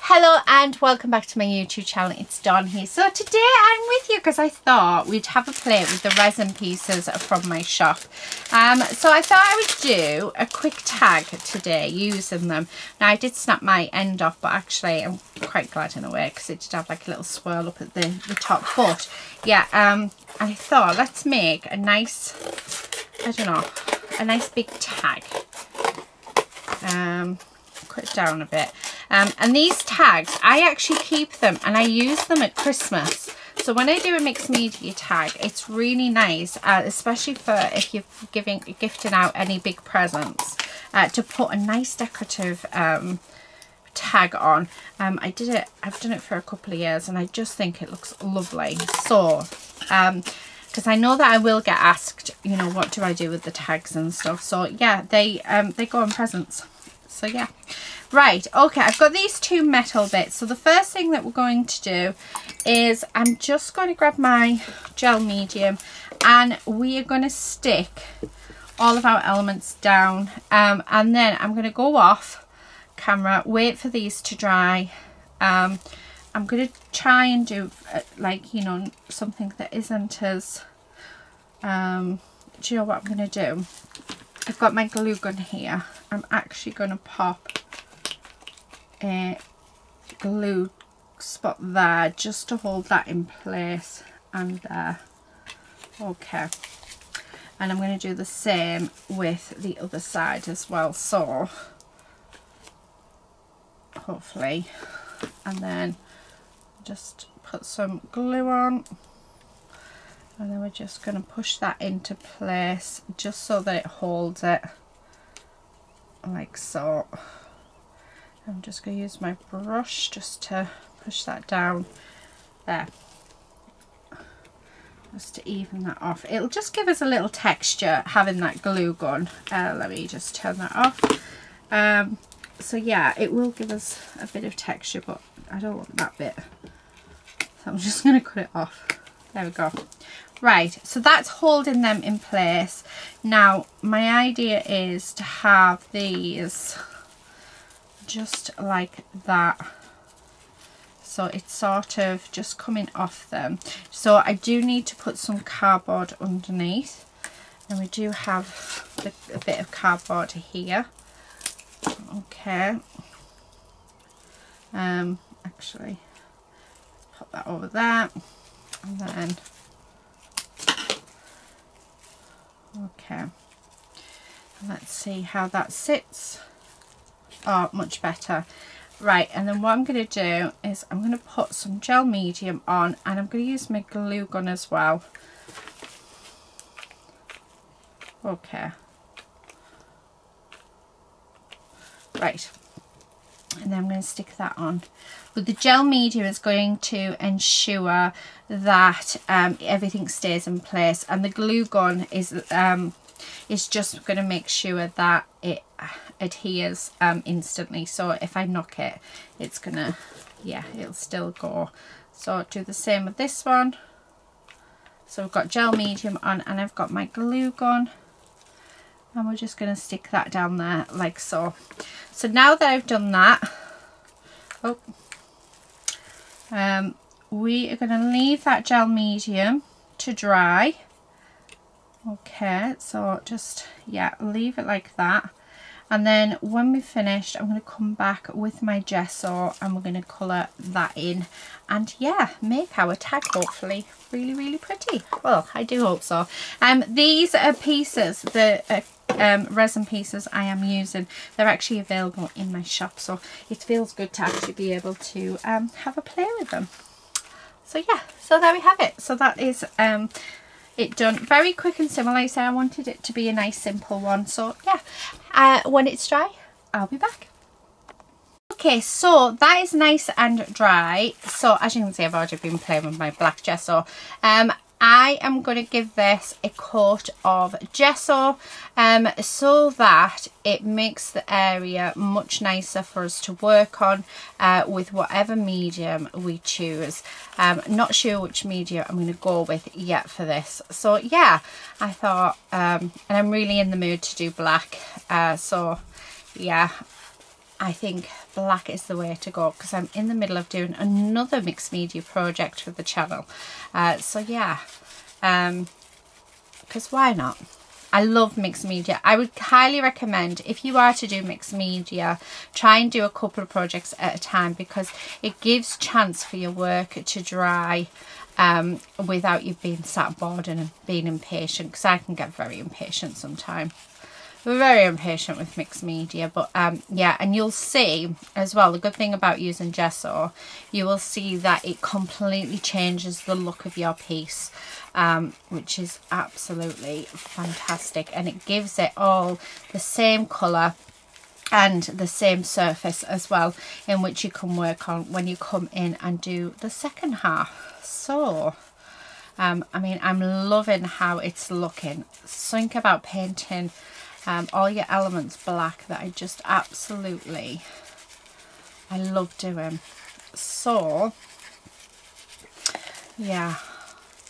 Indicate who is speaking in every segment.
Speaker 1: Hello and welcome back to my YouTube channel. It's Dawn here. So today I'm with you because I thought we'd have a play with the resin pieces from my shop. So I thought I would do a quick tag today using them. Now I did snap my end off, but actually I'm quite glad in a way because it did have like a little swirl up at the top. But yeah, I thought let's make a nice, I don't know, a nice big tag. Put it down a bit. And these tags, I actually keep them and I use them at Christmas. So when I do a mixed media tag, it's really nice, especially for if you're gifting out any big presents, to put a nice decorative tag on. I've done it for a couple of years and I just think it looks lovely. So because I know that I will get asked, you know, what do I do with the tags and stuff. So yeah, they go on presents. So yeah, right, okay, I've got these two metal bits. So the first thing that we're going to do is I'm just going to grab my gel medium and we are going to stick all of our elements down, and then I'm going to go off camera, wait for these to dry. I'm going to try and do like, you know, something that isn't as do you know what I'm going to do? I've got my glue gun here. I'm actually going to pop a glue spot there just to hold that in place, and there. Okay, and I'm going to do the same with the other side as well, so hopefully, and then just put some glue on. And then we're just going to push that into place just so that it holds it like so. I'm just going to use my brush just to push that down there, just to even that off. It'll just give us a little texture having that glue gun. Let me just turn that off. So yeah, it will give us a bit of texture, but I don't want that bit, so I'm just going to cut it off. There we go. Right, so that's holding them in place. Now my idea is to have these just like that, so it's sort of just coming off them. So I do need to put some cardboard underneath, and we do have a bit of cardboard here. Okay, actually put that over there, and then okay, let's see how that sits. Oh, much better. Right, and then what I'm going to do is I'm going to put some gel medium on, and I'm going to use my glue gun as well. Okay, right, and then I'm going to stick that on. But the gel medium is going to ensure that everything stays in place, and the glue gun is just going to make sure that it adheres instantly. So if I knock it, it's gonna, yeah, it'll still go. So do the same with this one. So we've got gel medium on, and I've got my glue gun, and we're just going to stick that down there like so. So now that I've done that, we are going to leave that gel medium to dry. Okay, so just, yeah, leave it like that, and then when we've finished, I'm going to come back with my gesso and we're going to colour that in, and yeah, make our tag hopefully really, really pretty. Well, I do hope so. These are pieces, the resin pieces I am using, they're actually available in my shop, so it feels good to actually be able to have a play with them. So yeah, so there we have it. So that is it done. Very quick and simple. Like I said, I wanted it to be a nice simple one. So yeah, when it's dry, I'll be back. Okay, so that is nice and dry. So as you can see, I've already been playing with my black gesso. I am going to give this a coat of gesso so that it makes the area much nicer for us to work on with whatever medium we choose. Not sure which medium I'm going to go with yet for this. So yeah, I thought, and I'm really in the mood to do black. So yeah, I think black is the way to go, because I'm in the middle of doing another mixed media project for the channel. So yeah, because why not? I love mixed media. I would highly recommend, if you are to do mixed media, try and do a couple of projects at a time, because it gives chance for your work to dry without you being sat bored and being impatient, because I can get very impatient sometimes. Very impatient with mixed media. But yeah, and you'll see as well, the good thing about using gesso, you will see that it completely changes the look of your piece, which is absolutely fantastic, and it gives it all the same colour and the same surface as well, in which you can work on when you come in and do the second half. So I mean, I'm loving how it's looking. Think about painting all your elements black that I just absolutely, I love doing. So yeah,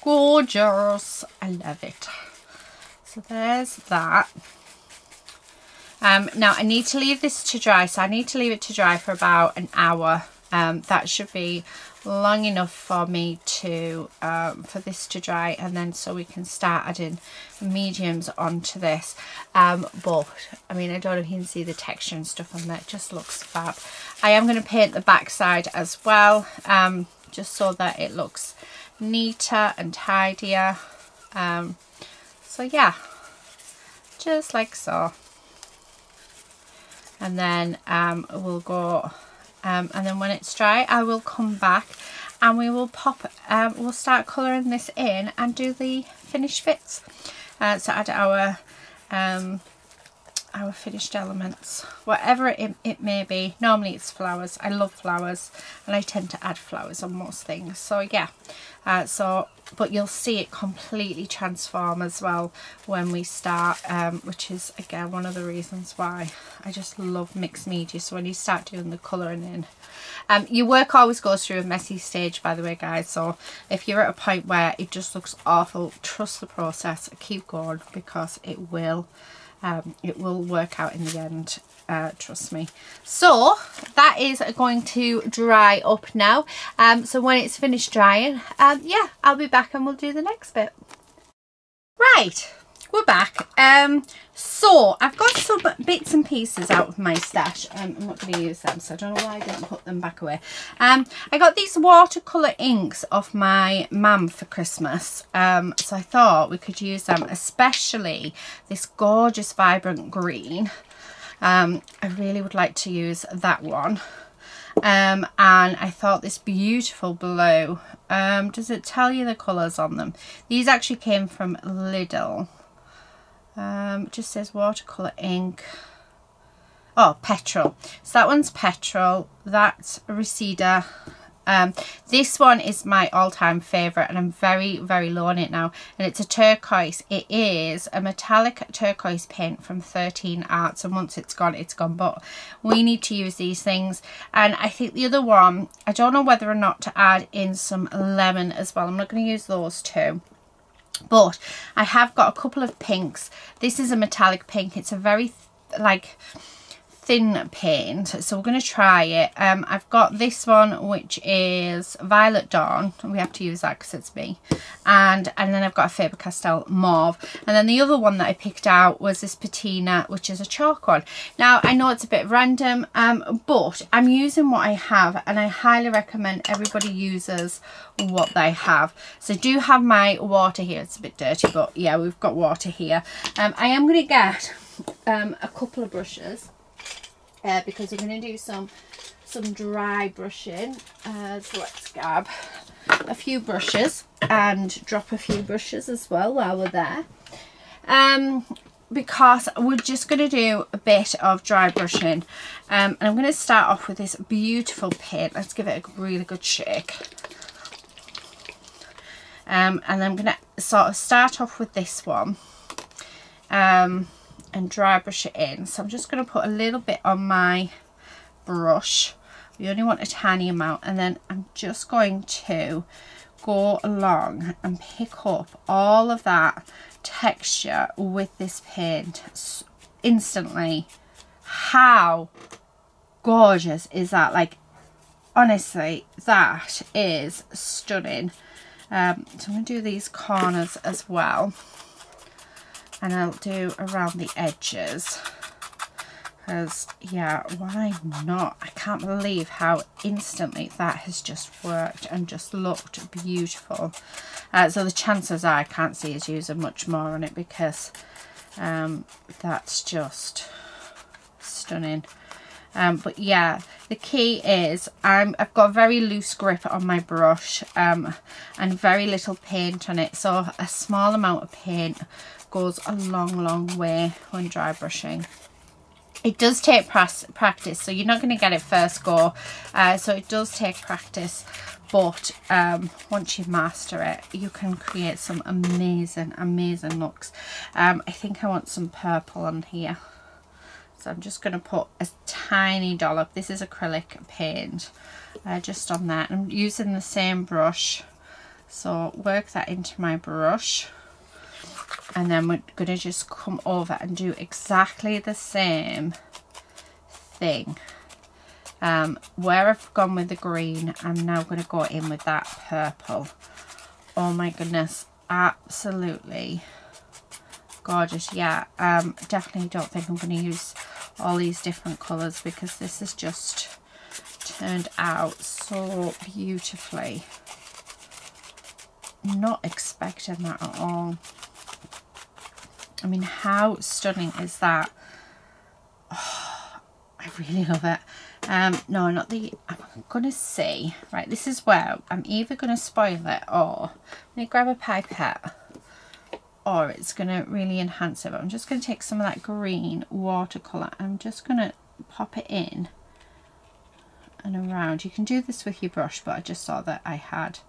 Speaker 1: gorgeous. I love it. So there's that. Now I need to leave this to dry, so I need to leave it to dry for about an hour. That should be long enough for me to for this to dry, and then so we can start adding mediums onto this. But I mean, I don't know if you can see the texture and stuff on there. It just looks fab. I am going to paint the back side as well, just so that it looks neater and tidier. So yeah, just like so. And then we'll go, and then when it's dry, I will come back and we will pop, we'll start colouring this in and do the finished bits. So add our finished elements, whatever it may be. Normally it's flowers. I love flowers, and I tend to add flowers on most things. So yeah, but you'll see it completely transform as well when we start, which is again one of the reasons why I just love mixed media. So when you start doing the colouring in, your work always goes through a messy stage, by the way, guys. So if you're at a point where it just looks awful, trust the process, keep going, because it will work out in the end, trust me. So that is going to dry up now. So when it's finished drying, yeah, I'll be back and we'll do the next bit. Right, we're back. So I've got some bits and pieces out of my stash. I'm not going to use them, so I don't know why I didn't put them back away. I got these watercolour inks off my mum for Christmas, so I thought we could use them, especially this gorgeous vibrant green. I really would like to use that one. And I thought this beautiful blue, does it tell you the colours on them? These actually came from Lidl. It just says watercolour ink. Oh, petrol. So that one's petrol. That's Resida. This one is my all-time favourite, and I'm very, very low on it now. And it's a turquoise. It is a metallic turquoise paint from 13 Arts, and once it's gone, it's gone. But we need to use these things. And I think the other one, I don't know whether or not to add in some lemon as well. I'm not going to use those two. But I have got a couple of pinks. This is a metallic pink. It's a very like thin paint, so we're going to try it. I've got this one, which is Violet Dawn. We have to use that because it's me. And then I've got a Faber-Castell Mauve. And then the other one that I picked out was this Patina, which is a chalk one. Now, I know it's a bit random, but I'm using what I have, and I highly recommend everybody uses what they have. So I do have my water here. It's a bit dirty, but yeah, we've got water here. I am going to get a couple of brushes. Because we're going to do some dry brushing. So let's grab a few brushes and drop a few brushes as well while we're there. Because we're just going to do a bit of dry brushing. And I'm going to start off with this beautiful paint. Let's give it a really good shake. And I'm going to sort of start off with this one. And dry brush it in. So I'm just going to put a little bit on my brush. We only want a tiny amount, and then I'm just going to go along and pick up all of that texture with this paint instantly. How gorgeous is that? Like, honestly, that is stunning. So I'm going to do these corners as well, and I'll do around the edges, because yeah, why not? I can't believe how instantly that has just worked and just looked beautiful. So the chances are I can't see us using much more on it, because that's just stunning. But yeah, the key is I've got a very loose grip on my brush, and very little paint on it, so a small amount of paint goes a long way when dry brushing. It does take practice, so you're not going to get it first go, so it does take practice, but once you master it, you can create some amazing looks. I think I want some purple on here, so I'm just going to put a tiny dollop. This is acrylic paint, just on that. I'm using the same brush, so work that into my brush, and then we're going to just come over and do exactly the same thing. Where I've gone with the green, I'm now going to go in with that purple. Oh my goodness, absolutely gorgeous. Yeah, definitely don't think I'm going to use all these different colours, because this has just turned out so beautifully. Not expecting that at all. I mean, how stunning is that? Oh, I really love it. No, not the, I'm gonna see, right, this is where I'm either gonna spoil it, or I'm gonna grab a pipette, or it's gonna really enhance it. But I'm just gonna take some of that green watercolor, I'm just gonna pop it in and around. You can do this with your brush, but I just saw that I had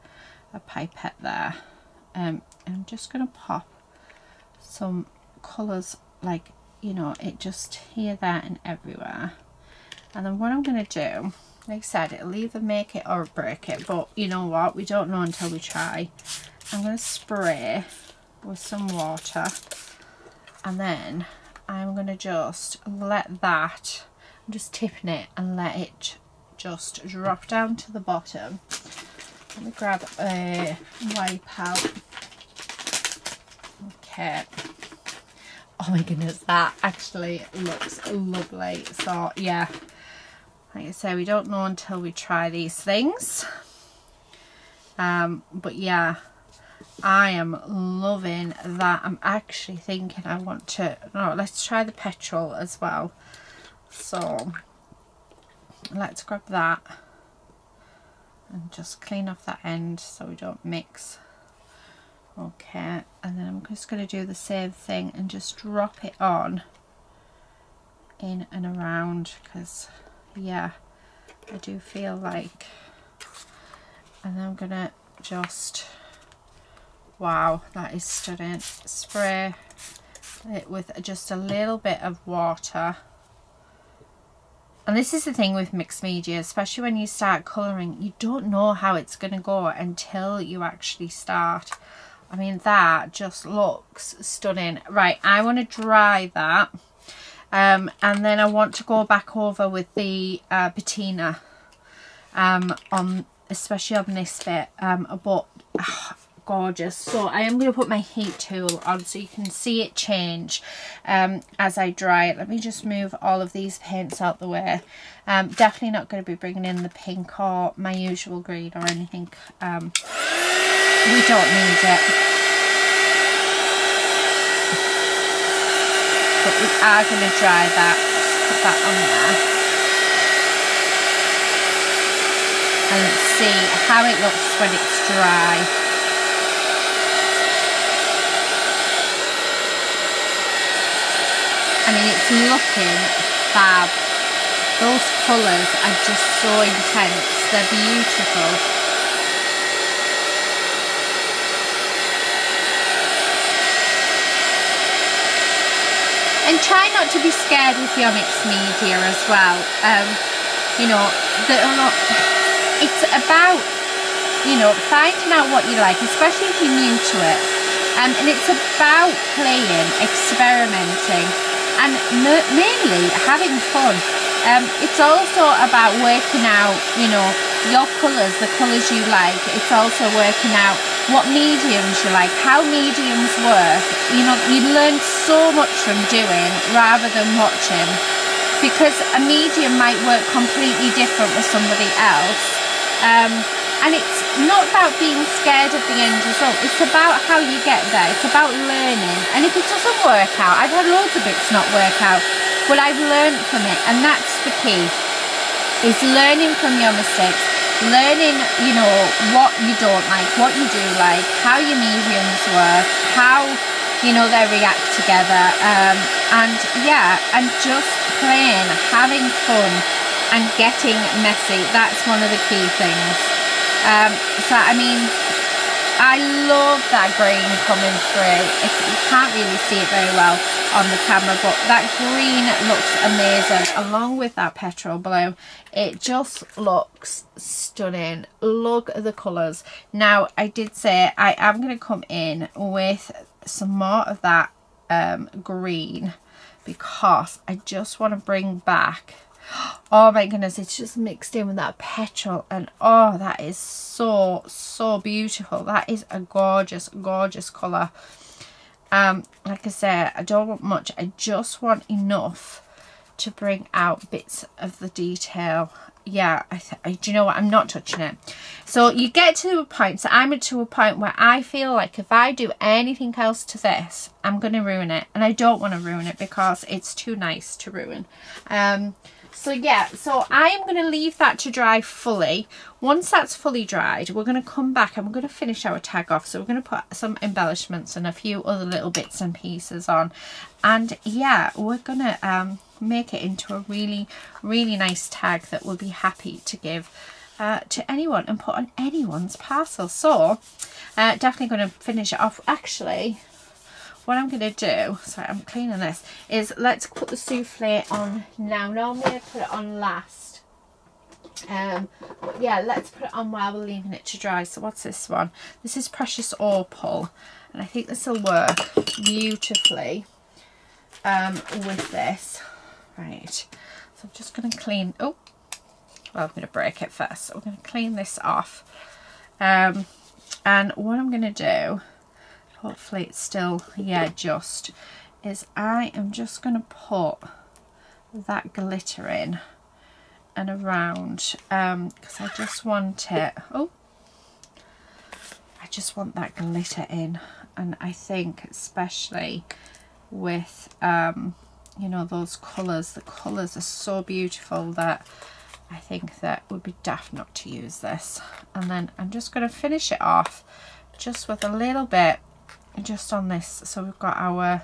Speaker 1: a pipette there. And I'm just gonna pop some colors, like, you know, it just here, there and everywhere. And then what I'm going to do, like I said, it'll either make it or break it, but you know what, we don't know until we try. I'm going to spray with some water, and then I'm going to just let that, I'm just tipping it and let it just drop down to the bottom. Let me grab a wipe out. Okay. Oh my goodness, that actually looks lovely. So yeah, like I say, we don't know until we try these things. But yeah, I am loving that. I'm actually thinking I want to, no, let's try the petrol as well. So let's grab that and just clean off that end so we don't mix. Okay, and then I'm just going to do the same thing and just drop it on in and around, because yeah, I do feel like, and then I'm going to just, wow, that is stunning. Spray it with just a little bit of water. And this is the thing with mixed media, especially when you start colouring, you don't know how it's going to go until you actually start. I mean, that just looks stunning. Right, I want to dry that, and then I want to go back over with the patina, on, especially on this bit, but gorgeous. So I am going to put my heat tool on so you can see it change as I dry it. Let me just move all of these paints out the way. Definitely not going to be bringing in the pink or my usual green or anything. We don't need it, but we are going to dry that. Just put that on there and see how it looks when it's dry. I mean, it's looking fab. Those colours are just so intense, they're beautiful. And try not to be scared with your mixed media as well. You know, it's about, you know, finding out what you like, especially if you're new to it. And it's about playing, experimenting, and mainly having fun. It's also about working out, you know, your colours, the colours you like. It's also working out what mediums you like, how mediums work. You know, you learn so much from doing rather than watching, because a medium might work completely different with somebody else. And it's not about being scared of the end result, it's about how you get there, it's about learning. And if it doesn't work out, I've had loads of bits not work out, but I've learned from it, and that's the key, is learning from your mistakes, learning, you know, what you don't like, what you do like, how your mediums work, how, you know, they react together, and yeah, and just playing, having fun and getting messy. That's one of the key things. So I mean, I love that green coming through. You can't really see it very well on the camera, but that green looks amazing along with that petrol blue. It just looks stunning. Look at the colours. Now, I did say I am going to come in with some more of that green, because I just want to bring back, oh my goodness, it's just mixed in with that petrol, and oh, that is so beautiful. That is a gorgeous colour. Like I said, I don't want much, I just want enough to bring out bits of the detail. Yeah, do you know what, I'm not touching it. So you get to a point, so I'm to a point where I feel like if I do anything else to this, I'm going to ruin it, and I don't want to ruin it because it's too nice to ruin. So yeah, so I am going to leave that to dry fully. Once that's fully dried, we're going to come back and we're going to finish our tag off. So we're going to put some embellishments and a few other little bits and pieces on. And yeah, we're going to make it into a really nice tag that we'll be happy to give to anyone and put on anyone's parcel. So definitely going to finish it off. Actually, what I'm going to do, sorry, I'm cleaning this, is let's put the souffle on now. Normally I put it on last. But yeah, let's put it on while we're leaving it to dry. So what's this one? This is Precious Opal, and I think this will work beautifully with this. Right, so I'm just going to clean, oh, well, I'm going to break it first. So we're going to clean this off. And what I'm going to do, hopefully it's still, yeah, just, is I am just going to put that glitter in and around, because I just want it, oh, I just want that glitter in. And I think especially with, you know, those colours, the colours are so beautiful that I think that would be daft not to use this. And then I'm just going to finish it off just with a little bit just on this. So we've got our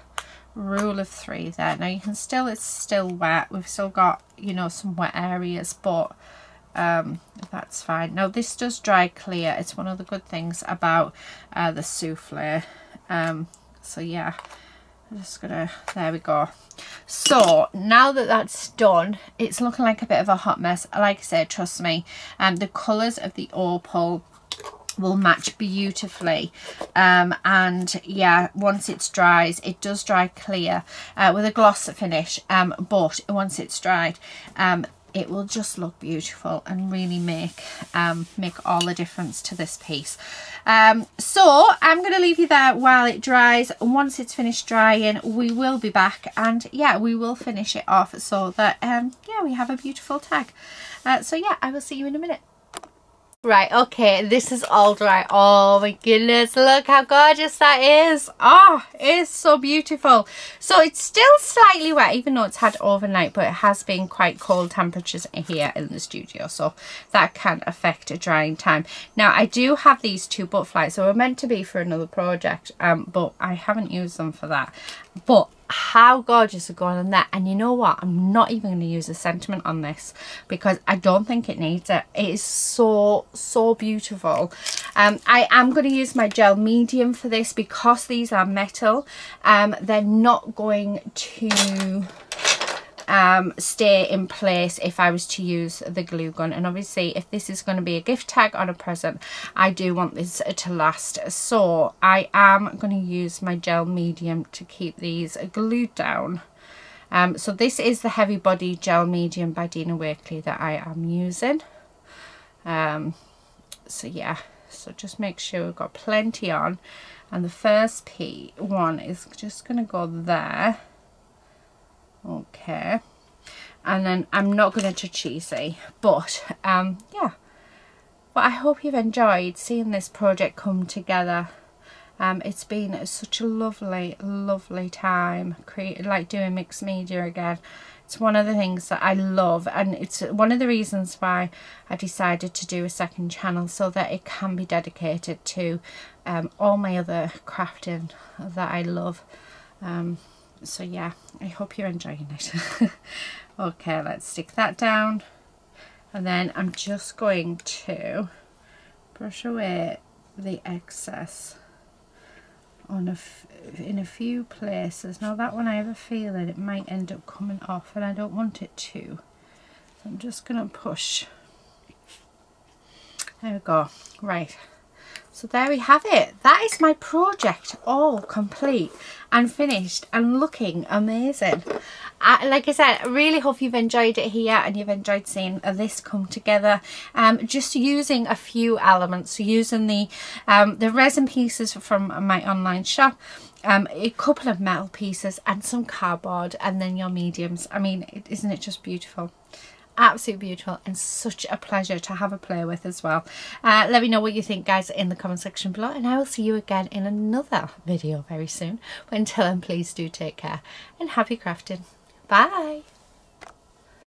Speaker 1: rule of 3 there. Now you can still, it's still wet, we've still got, you know, some wet areas, but that's fine. Now this does dry clear. It's one of the good things about the souffle. So yeah, I'm just gonna, there we go. So now that that's done, it's looking like a bit of a hot mess. Like I said, trust me, the colours of the opal will match beautifully, and yeah, once it dries, it does dry clear with a gloss finish, but once it's dried, it will just look beautiful and really make all the difference to this piece. So I'm going to leave you there while it dries. Once it's finished drying, we will be back, and yeah, we will finish it off so that yeah, we have a beautiful tag. So yeah, I will see you in a minute. Right, okay, this is all dry. Oh my goodness, look how gorgeous that is. Oh, it's so beautiful. So it's still slightly wet, even though it's had overnight, but it has been quite cold temperatures here in the studio, so that can affect a drying time. Now I do have these 2 butterflies, so we're meant to be for another project, but I haven't used them for that. But how gorgeous are going on that. And you know what, I'm not even going to use a sentiment on this because I don't think it needs it. It is so beautiful. I am going to use my gel medium for this because these are metal. They're not going to stay in place if I was to use the glue gun, and obviously if this is going to be a gift tag on a present, I do want this to last, so I am going to use my gel medium to keep these glued down. So this is the Heavy Body Gel Medium by Dina Wakley that I am using. So yeah, so just make sure we've got plenty on, and the first one is just going to go there. Okay, and then I'm not going to cheesy, but yeah. But I hope you've enjoyed seeing this project come together. It's been such a lovely time like doing mixed media again. It's one of the things that I love, and it's one of the reasons why I decided to do a second channel, so that it can be dedicated to all my other crafting that I love. So yeah, I hope you're enjoying it. Okay, let's stick that down, and then I'm just going to brush away the excess on in a few places. Now that one I have a feeling it might end up coming off, and I don't want it to, so I'm just gonna push. There we go. Right, so there we have it. That is my project all complete and finished and looking amazing. Like I said, I really hope you've enjoyed it here and you've enjoyed seeing this come together. Just using a few elements, using the resin pieces from my online shop, a couple of metal pieces and some cardboard, and then your mediums. I mean, isn't it just beautiful? Absolutely beautiful, and such a pleasure to have a play with as well. Let me know what you think, guys, in the comment section below, and I will see you again in another video very soon. But until then, please do take care and happy crafting. Bye.